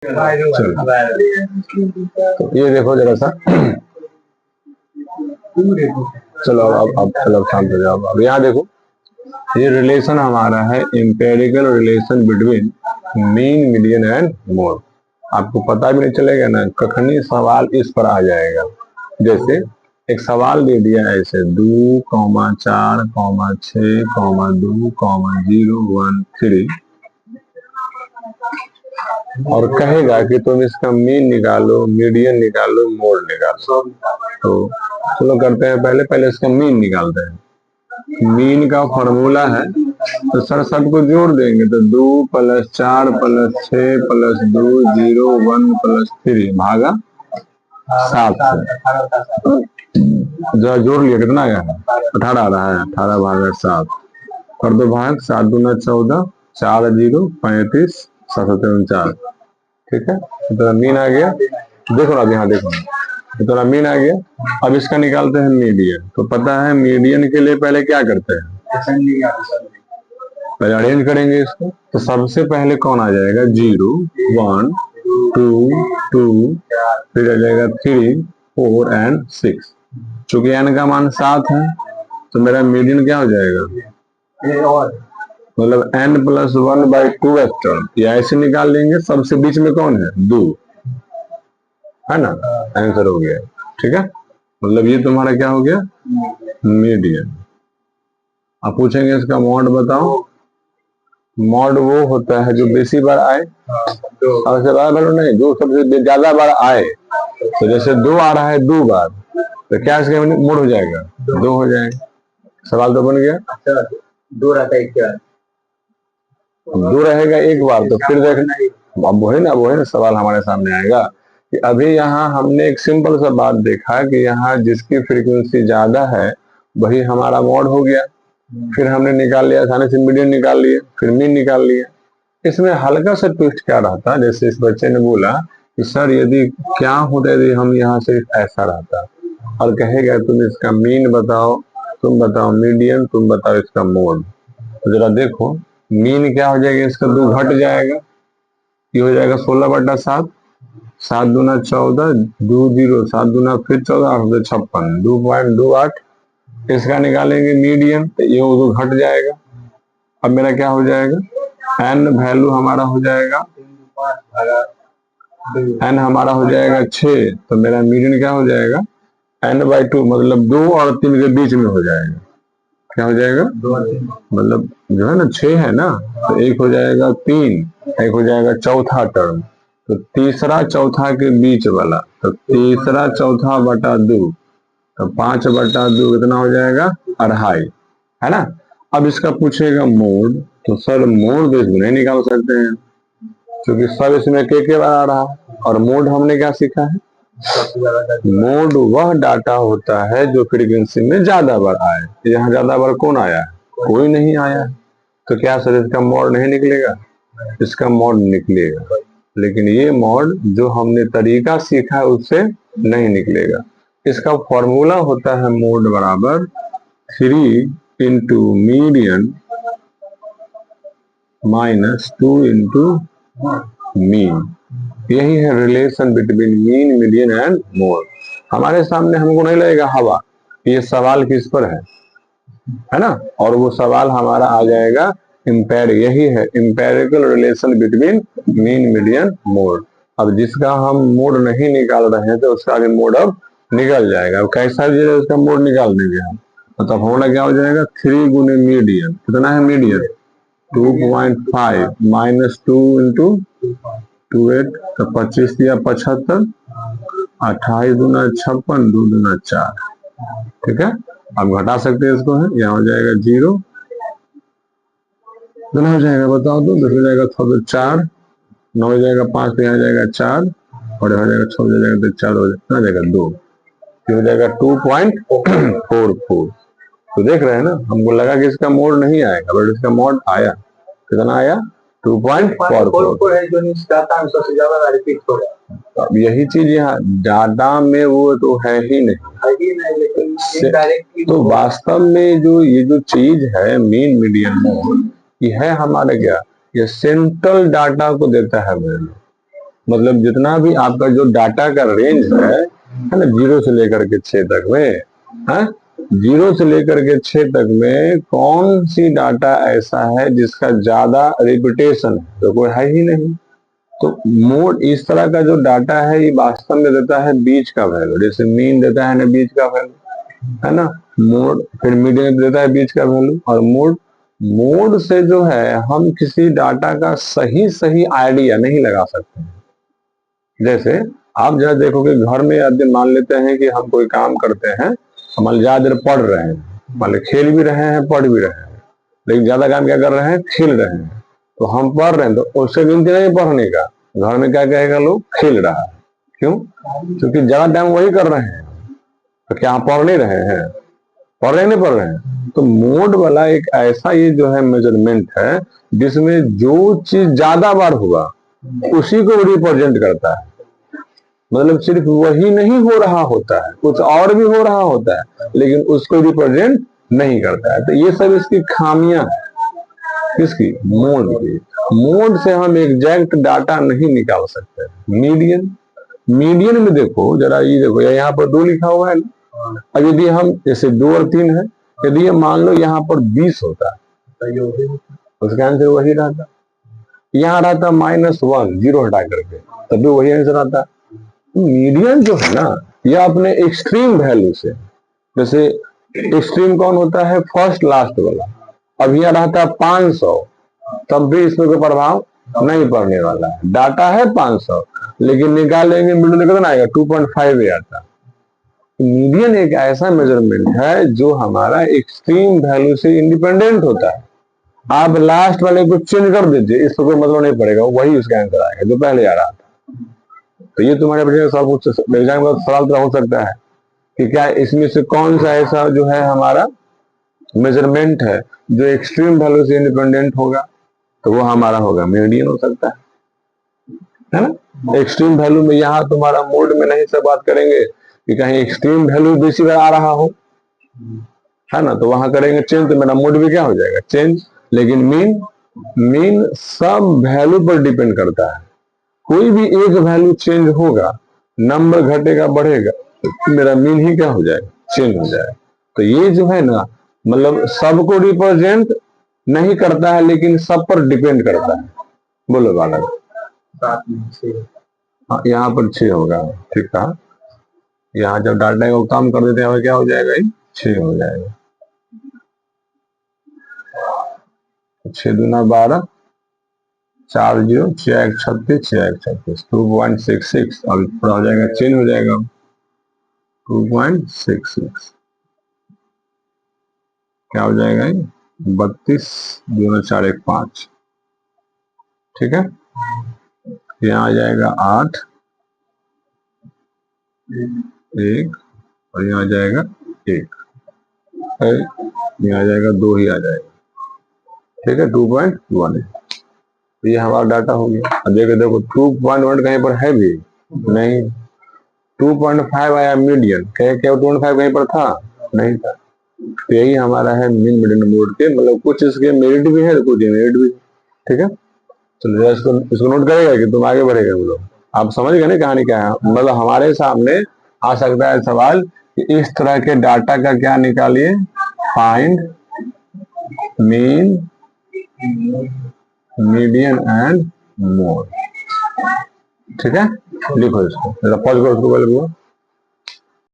चलो तो ये देखो जरा सा। चलो अब चलो शांत हो जाओ। अब यहाँ देखो, ये रिलेशन हमारा है empirical relation between mean median and mode. आपको पता भी नहीं चलेगा ना कखनी सवाल इस पर आ जाएगा। जैसे एक सवाल दे दिया ऐसे 2,4,6,2,0,1,3 और कहेगा कि तुम इसका मीन निकालो, मीडियन निकालो, मोड निकालो। तो चलो करते हैं, पहले पहले इसका मीन निकालते हैं। मीन का फॉर्मूला है तो सर सबको जोड़ देंगे तो 2 + 4 + 6 + 2 0 1 + 3 भागा 7 से जरा जोड़ लिया कितना आया है 18 आ रहा है। 18 भागा 7 कर दो भाग 7 दूना 14 4 0 35 7 4। ठीक है, तो मीन आ गया। देखो ना यहाँ देखो, तो मीन आ गया। अब इसका निकालते हैं मीडियन। तो पता है मीडियन के लिए पहले क्या करते हैं, पहले अरेंज करेंगे इसको। तो सबसे पहले कौन आ जाएगा 0 1 2 2, फिर आ जाएगा 3 4 एंड 6। चूंकि n का मान 7 है तो मेरा मीडियन क्या हो जाएगा, मतलब n + 1/2 वेक्टर, या ऐसे निकाल लेंगे। सबसे बीच में कौन है 2, है ना, आंसर हो गया। ठीक है, मतलब ये तुम्हारा क्या हो गया मीडियन। अब पूछेंगे इसका मॉड बताओ। मॉड वो होता है जो बेसी बार आए, सबसे बार नहीं, जो सबसे ज्यादा बार आए। तो जैसे 2 आ रहा है 2 बार तो क्या इसका मोड हो जाएगा 2 हो जाएगा। सवाल तो बन गया। 2 रहता है क्या, 2 रहेगा एक बार तो फिर देखना। अब वो है ना सवाल हमारे सामने आएगा कि अभी यहाँ हमने एक सिंपल सा बात देखा कि यहाँ जिसकी फ्रीक्वेंसी ज्यादा है वही हमारा मॉड हो गया। फिर हमने निकाल लिया, आसानी से मीडियन निकाल लिए, फिर मीन निकाल लिया। इसमें हल्का सा ट्विस्ट क्या रहता, जैसे इस बच्चे ने बोला कि सर यदि क्या होता यदि हम यहाँ सिर्फ ऐसा रहता, और कहेगा तुम इसका मीन बताओ, तुम बताओ मीडियन, तुम बताओ इसका मोड। तो जरा देखो मीन क्या हो जाएगा, इसका 2 घट जाएगा, ये हो जाएगा 16/7, 7 दूना 14, 2 0 7 दूना फिर 14 8 56 2.28। इसका निकालेंगे मीडियन तो ये 2 घट जाएगा। अब मेरा क्या हो जाएगा एन वैल्यू हमारा हो जाएगा, एन हमारा हो जाएगा 6। तो मेरा मीडियन क्या हो जाएगा n/2, मतलब 2 और 3 के बीच में हो जाएगा। क्या हो जाएगा मतलब जो है ना 6 है ना, तो एक हो जाएगा 3, एक हो जाएगा चौथा टर्म, तो तीसरा चौथा के बीच वाला, तो तीसरा चौथा बटा 2, तो 5/2 कितना हो जाएगा 2.5, है ना। अब इसका पूछेगा मोड, तो सर मोड तो इसमें नहीं निकाल सकते हैं क्योंकि सब इसमें के बार आ रहा है। और मोड हमने क्या सीखा है, मोड वह डाटा होता है जो फ्रीक्वेंसी में ज्यादा बार आए। यहाँ ज्यादा बार कौन आया है, कोई नहीं आया है। तो क्या सर इसका मोड नहीं निकलेगा, इसका मोड निकलेगा, लेकिन ये मोड जो हमने तरीका सीखा उससे नहीं निकलेगा। इसका फॉर्मूला होता है मोड बराबर 3 × मीडियन - 2 × मीन। यही है relation between mean median and mode. हमारे सामने हमको नहीं लगेगा हवा, ये सवाल किस पर है ना, और वो सवाल हमारा आ जाएगा इम्पेयर, यही है empirical relation between mean median mode. अब जिसका हम मोड नहीं निकाल रहे हैं तो उसका आगे मोड अब निकल जाएगा। अब कैसा उसका मोड निकाल देंगे हम, तो फॉर्मूला क्या हो जाएगा 3 × मीडियन, कितना है मीडियन 2.5 - 2 × 28, तो 25 दिया 75, 28 दूना 56, 2 दूना 4। ठीक है, अब घटा सकते हैं इसको, है यहाँ हो जाएगा 0, कितना हो जाएगा बताओ तो, 10 हो जाएगा 6 4, 9 हो जाएगा 5, तो यहाँ जाएगा 4, और यहाँ जाएगा 6 हो जाएगा तो 4 हो जाएगा 2, फिर हो जाएगा 2.44। तो देख रहे हैं ना, हमको लगा कि इसका मोड नहीं आएगा बट इसका मोड आया। कितना आया 2.44 है, जो डाटा में सबसे ज्यादा रिपीट हो रहा है। अब यही चीज यहाँ डाटा में वो तो है ही नहीं, लेकिन तो वास्तव में जो ये जो चीज है मीन मीडियन मोड, ये है हमारे क्या, ये सेंट्रल डाटा को देता है वैल्यू। मतलब जितना भी आपका जो डाटा का रेंज है ना, 0 से लेकर के 6 तक में, है 0 से लेकर के 6 तक में कौन सी डाटा ऐसा है जिसका ज्यादा रिपीटेशन है? तो कोई है ही नहीं। तो मोड इस तरह का जो डाटा है ये वास्तव में देता है बीच का वैल्यू, जैसे मीन देता है ना बीच का वैल्यू, है ना। मोड फिर मीडियन देता है बीच का वैल्यू, और मोड मोड से जो है हम किसी डाटा का सही सही आइडिया नहीं लगा सकते हैं। जैसे आप जरा देखोगे घर में यदि मान लेते हैं कि हम कोई काम करते हैं, हम ज्यादा देर पढ़ रहे हैं, मान लो खेल भी रहे हैं पढ़ भी रहे हैं, लेकिन ज्यादा काम क्या कर रहे हैं, खेल रहे हैं। तो हम पढ़ रहे हैं तो उससे गिनती नहीं पढ़ने का, घर में क्या कहेगा लोग, खेल रहा है। क्यों? क्योंकि ज्यादा टाइम वही कर रहे हैं। तो क्या आप पढ़ नहीं रहे हैं? पढ़ रहे नहीं पढ़ रहे हैं? तो मोड वाला एक ऐसा ये जो है मेजरमेंट है जिसमें जो चीज ज्यादा बार हुआ उसी को रिप्रेजेंट करता है। मतलब सिर्फ वही नहीं हो रहा होता है, कुछ और भी हो रहा होता है, लेकिन उसको रिप्रेजेंट नहीं करता है। तो ये सब इसकी खामियां हैं। किसकी? मोड की। मोड से हम एग्जैक्ट डाटा नहीं निकाल सकते। मीडियन मीडियन में देखो जरा, ये देखो यहाँ पर 2 लिखा हुआ है ना। अब यदि हम जैसे 2 और 3 है, यदि ये मान लो यहाँ पर 20 होता है, उसका आंसर वही रहता। यहाँ रहता -1 0 हटा करके, तब भी वही आंसर आता। मीडियन जो है ना, यह अपने एक्सट्रीम वैल्यू से, जैसे एक्सट्रीम कौन होता है, फर्स्ट लास्ट वाला। अब यहाँ रहता है 500, तब भी इसमें कोई प्रभाव नहीं पड़ने वाला है। डाटा है 500, लेकिन निकालेंगे मिडिल कितना आएगा, 2.5 आता। मीडियन एक ऐसा मेजरमेंट है जो हमारा एक्सट्रीम वैल्यू से इंडिपेंडेंट होता है। आप लास्ट वाले को चेंज कर दीजिए, इसको कोई मतलब नहीं पड़ेगा, वही उसका आंसर आएगा जो पहले आ रहा था। तो ये तुम्हारे बच्चे का एग्जाम का सवाल तो हो सकता है कि क्या इसमें से कौन सा ऐसा जो है हमारा मेजरमेंट है जो एक्सट्रीम वैल्यू से इंडिपेंडेंट होगा, तो वो हमारा होगा मीडियन हो सकता है ना। एक्सट्रीम वैल्यू में यहाँ तुम्हारा मोड में नहीं से बात करेंगे कि कहीं एक्सट्रीम वैल्यू बेसी बार आ रहा हो, है ना, तो वहां करेंगे चेंज, तो मेरा मोड भी क्या हो जाएगा, चेंज। लेकिन मीन मीन सब वैल्यू पर डिपेंड करता है। कोई भी एक वैल्यू चेंज होगा, नंबर घटेगा बढ़ेगा, तो मेरा मीन ही क्या हो जाएगा, चेंज हो जाएगा। तो ये जो है ना, मतलब सबको रिप्रेजेंट नहीं करता है, लेकिन सब पर डिपेंड करता है। बोलो बालक। हाँ, यहाँ पर 6 होगा, ठीक कहा। यहाँ जब डाटा को कम कर देते हैं क्या हो जाएगा, 6 हो जाएगा। 6 दूना 12, 4 0 6 1 36 6 1 36 2.66। अब थोड़ा हो जाएगा, चेंज हो जाएगा 2.66, क्या हो जाएगा, 32 दूना 4 1 5, ठीक है। यहाँ आ जाएगा 8 1, और यहाँ आ जाएगा 1, यहाँ आ जाएगा 2 ही आ जाएगा, ठीक है। 2.1, ये हमारा डाटा हो गया। अब देखो 2.1 कहीं पर है भी नहीं, 2.5 आया मीडियन, क्या 2.5 कहीं पर था, नहीं था। तो यही हमारा है मीन मीडियन मोड के, मतलब कुछ इसके मेरिट भी है तो कुछ डिमेरिट भी है, ठीक है। चलो इसको नोट करेगा कि तुम आगे बढ़ेगा। बोलो, आप समझ गए ना कहानी क्या है। मतलब हमारे सामने आ सकता है सवाल कि इस तरह के डाटा का क्या निकालिए, find mean median and mode, ठीक है। लिखो इसको, पॉज करो उसको,